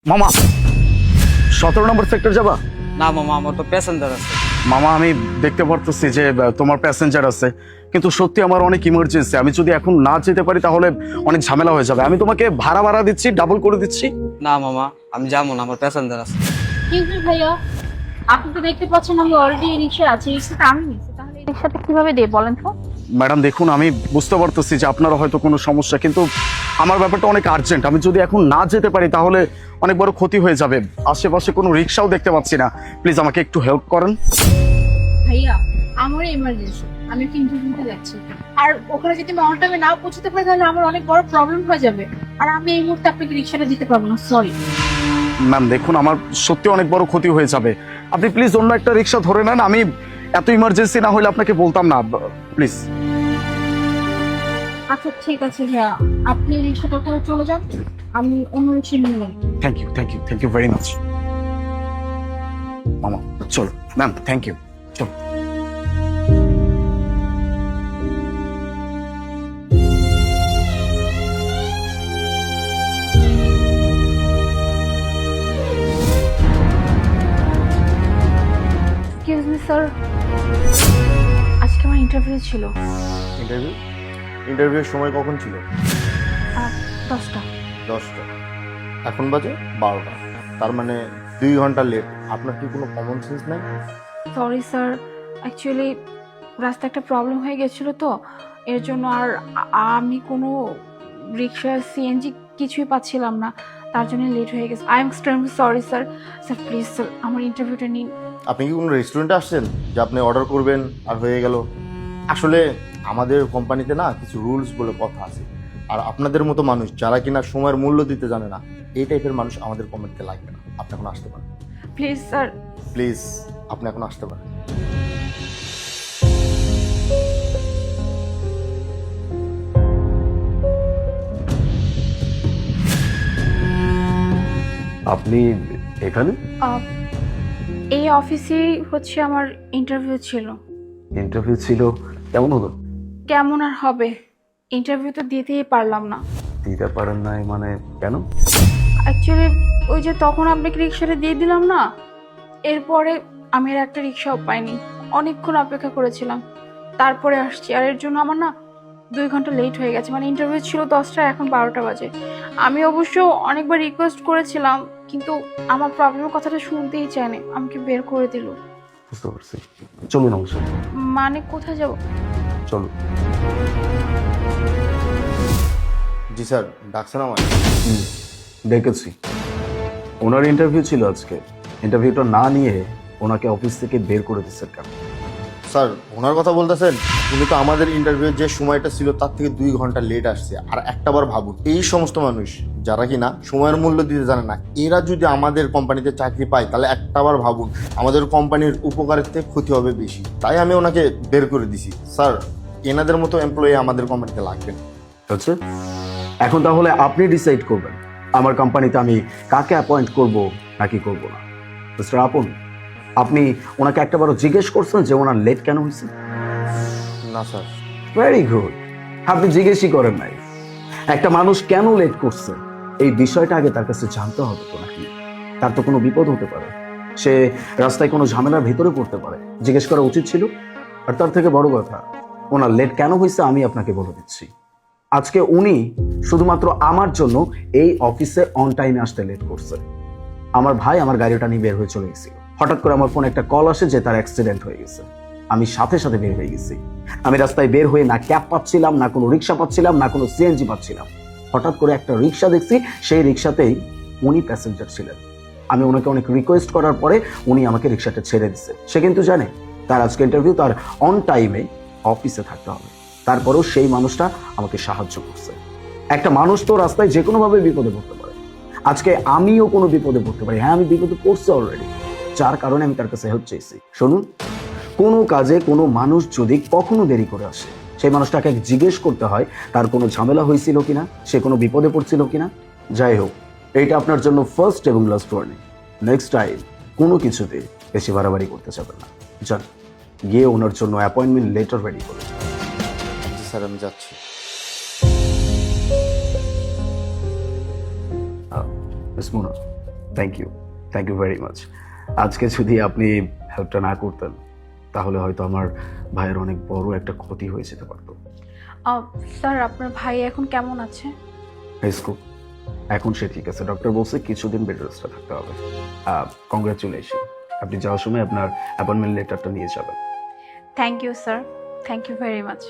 মামা 17 নম্বর সেক্টর যাবা? না মামা, আমার তো প্যাসেঞ্জার আছে। মামা আমি দেখতে পারতেছি যে তোমার প্যাসেঞ্জার আছে, কিন্তু সত্যি আমার অনেক ইমার্জেন্সি। আমি যদি এখন না যেতে পারি তাহলে অনেক ঝামেলা হয়ে যাবে। আমি তোমাকে ভাড়া দিচ্ছি, ডাবল করে দিচ্ছি। না মামা, আমি যাবো না, আমার প্যাসেঞ্জার আছে। কিন্তু ভাইয়া, আপনি তো দেখতে পাচ্ছেন আমি অলরেডি এই রিক্সায় আছি। রিক্সাটা আমি নিচ্ছি, তাহলে এই রিক্সাটা কিভাবে দেই বলেন তো? ম্যাডাম দেখুন, আমি বুঝতে পারতেছি যে আপনারা হয়তো কোনো সমস্যা, কিন্তু আমার ব্যাপারটা অনেক আর্জেন্ট। আমি যদি এখন না যেতে পারি তাহলে অনেক বড় ক্ষতি হয়ে যাবে। আশেপাশে কোনো রিক্সাও দেখতে পাচ্ছি না। প্লিজ আমাকে একটু হেল্প করেন। ভাইয়া, আমার ইমার্জেন্সি, আমি একটা ইন্টারভিউতে যাচ্ছি। আর ওখানে যদি আমি অন টাইমে না পৌঁছতে পারি তাহলে আমার অনেক বড় প্রবলেম হয়ে যাবে। আর আমি এই মুহূর্তে আপনাকে রিক্সাটা দিতে পারবো না, সরি। ম্যাম দেখুন, আমার সত্যি অনেক বড় ক্ষতি হয়ে যাবে। আপনি প্লিজ অন্য একটা রিক্সা ধরে নেন। আমি এত ইমার্জেন্সি না হলে আপনাকে বলতাম না, প্লিজ। আচ্ছা ঠিক আছে ভাইয়া, আপনি রিক্সাটা করে চলে যান, আমি অন্য রিক্সা নিয়ে নেব। Thank you very much. মামা চলো। ম্যাম থ্যাংক ইউ, চলো। এক্সকিউজ মি স্যার, আজকে আমার ইন্টারভিউ ছিল। ইন্টারভিউর সময় কখন ছিল? 10টা। 10টা। এখন বাজে 12টা, তার মানে 2 ঘন্টা লেট। আপনার কি কোনো কমন সেন্স নাই? সরি স্যার, অ্যাকচুয়ালি রাস্তায় একটা প্রবলেম হয়ে গেছিলো তো, এর জন্য আর আমি কোনো রিক্সা সিএনজি কিছুই পাচ্ছিলাম না, তার জন্য লেট হয়ে গেছে। I am extremely sorry sir. Sir please sir, আমার ইন্টারভিউটা নিন। আপনি কি কোনো রেস্টুরেন্টে আসছেন যে আপনি অর্ডার করবেন আর হয়ে গেল? আসলে আমাদের কোম্পানিতে না কিছু রুলস বলে কথা আছে, আর আপনাদের মতো মানুষ যারা কিনা সময়ের মূল্য দিতে জানে না, এই টাইপের মানুষ আমাদের কোম্পানিতে লাগবে না। আপনি এখন আসতে পারেন। Please sir. প্লিজ, আপনি এখন আসতে পারেন। আপনি এখানে? এই অফিসেই হচ্ছে আমার ইন্টারভিউ ছিল। ইন্টারভিউ ছিল, কেমন হলো? কেমন আর হবে, ইন্টারভিউ তো দিতেই পারলাম না। দিতে পারেন নাই মানে কেন? অ্যাকচুয়ালি ওই যে তখন আপনাকে রিক্সাটা দিয়ে দিলাম না, এরপরে আমি আর একটা রিক্সাও পাইনি। অনেকক্ষণ অপেক্ষা করেছিলাম, তারপরে আসছি। আর এর জন্য আমার না 2 ঘন্টা লেট হয়ে গেছে। মানে ইন্টারভিউ ছিল 10টা, এখন 12টা বাজে। আমি অবশ্য অনেকবার রিকোয়েস্ট করেছিলাম, কিন্তু আমার প্রবলেমের কথাটা শুনতেই চায়নি, আমাকে বের করে দিল। বুঝতে পারছি, চলুন আমার সাথে। মানে কোথায় যাব? চলুন। জি স্যার, ডাকছেন আমায়? দেখেছি, ওনার ইন্টারভিউ ছিল আজকে। ইন্টারভিউটা না নিয়ে ওনাকে অফিস থেকে বের করে দিচ্ছে কেন? স্যার, ওনার কথা বলতেছেন? উনি তো আমাদের ইন্টারভিউ যে সময়টা ছিল তার থেকে 2 ঘন্টা লেট আসছে। আর একটাবার ভাবুন, এই সমস্ত মানুষ যারা কিনা সময়ের মূল্য দিতে জানে না, এরা যদি আমাদের কোম্পানিতে চাকরি পায় তাহলে একটাবার ভাবুন আমাদের কোম্পানির উপকারের থেকে ক্ষতি হবে বেশি। তাই আমি ওনাকে বের করে দিছি। স্যার, এনাদের মতো এমপ্লয়ি আমাদের কোম্পানিতে লাগবে না। আচ্ছা, এখন তাহলে আপনি ডিসাইড করবেন আমার কোম্পানিতে আমি কাকে অ্যাপয়েন্ট করব নাকি করব না। মিস্টার আপন, আপনি ওনাকে একটাবারও জিজ্ঞেস করছেন যে ওনার লেট কেন হয়েছে? না স্যার। ভেরি গুড, আপনি জিজ্ঞেসই করেন নাই। একটা মানুষ কেন লেট করছে এই বিষয়টা আগে তার কাছে জানতে হবে তো নাকি? তার তো কোনো বিপদ হতে পারে, সে রাস্তায় কোনো ঝামেলার ভিতরে পড়তে পারে, জিজ্ঞেস করা উচিত ছিল। আর তার থেকে বড় কথা, ওনার লেট কেন হয়েছে আমি আপনাকে বলে দিচ্ছি। আজকে উনি শুধুমাত্র আমার জন্য এই অফিসে অন টাইমে আসতে লেট করছে। আমার ভাই আমার গাড়িটা নিয়ে বের হয়ে চলে গেছিল। হঠাৎ করে আমার ফোনে একটা কল আসে যে তার অ্যাক্সিডেন্ট হয়ে গেছে। আমি সাথে সাথে বের হয়ে গেছি। আমি রাস্তায় বের হয়ে না ক্যাব পাচ্ছিলাম, না কোনো রিক্সা পাচ্ছিলাম, না কোনো সিএনজি পাচ্ছিলাম। হঠাৎ করে একটা রিক্সা দেখছি, সেই রিক্সাতেই উনি প্যাসেঞ্জার ছিলেন। আমি ওনাকে অনেক রিকোয়েস্ট করার পরে উনি আমাকে রিক্সাটা ছেড়ে দিচ্ছে। সে কিন্তু জানে তার আজকে ইন্টারভিউ, তার অন টাইমে অফিসে থাকতে হবে। তারপরেও সেই মানুষটা আমাকে সাহায্য করছে। একটা মানুষ তো রাস্তায় যে কোনোভাবে বিপদে পড়তে পারে। আজকে আমিও কোনো বিপদে পড়তে পারি। হ্যাঁ, আমি বিপদে পড়ছি অলরেডি, যার কারণে আমি তার কাছে হেল্প চাইছি। শুনুন, কোনো কাজে কোনো মানুষ যদি কখনো দেরি করে আসে, সেই মানুষটাকে জিজ্ঞেস করতে হয় তার কোনো ঝামেলা হয়েছিল কিনা, সে কোনো বিপদে পড়ছিল কিনা। যাই হোক, এইটা আপনার জন্য ফার্স্ট এবং লাস্ট ওয়ার্নিং। নেক্সট টাইম কোনো কিছুতে বেশি বাড়াবাড়ি করতে চাবেন না। যান, গিয়ে ওনার জন্য অ্যাপয়েন্টমেন্ট লেটার রেডি করুন। জি স্যার, আমি যাচ্ছি। Miss Muna, thank you very much. আজকে যদি আপনি হেল্পটা না করতেন তাহলে হয়তো আমার ভাইয়ের অনেক বড় একটা ক্ষতি হয়ে যেতে পারতো। স্যার আপনার ভাই এখন কেমন আছে? হেসকো, এখন সে ঠিক আছে। ডক্টর বলছে কিছুদিন বেড রেস্টে থাকতে হবে। কংগ্রাচুলেশন, আপনি যাওয়ার সময় আপনার অ্যাপয়েন্টমেন্ট লেটারটা নিয়ে যাবেন। Thank you sir, thank you very much.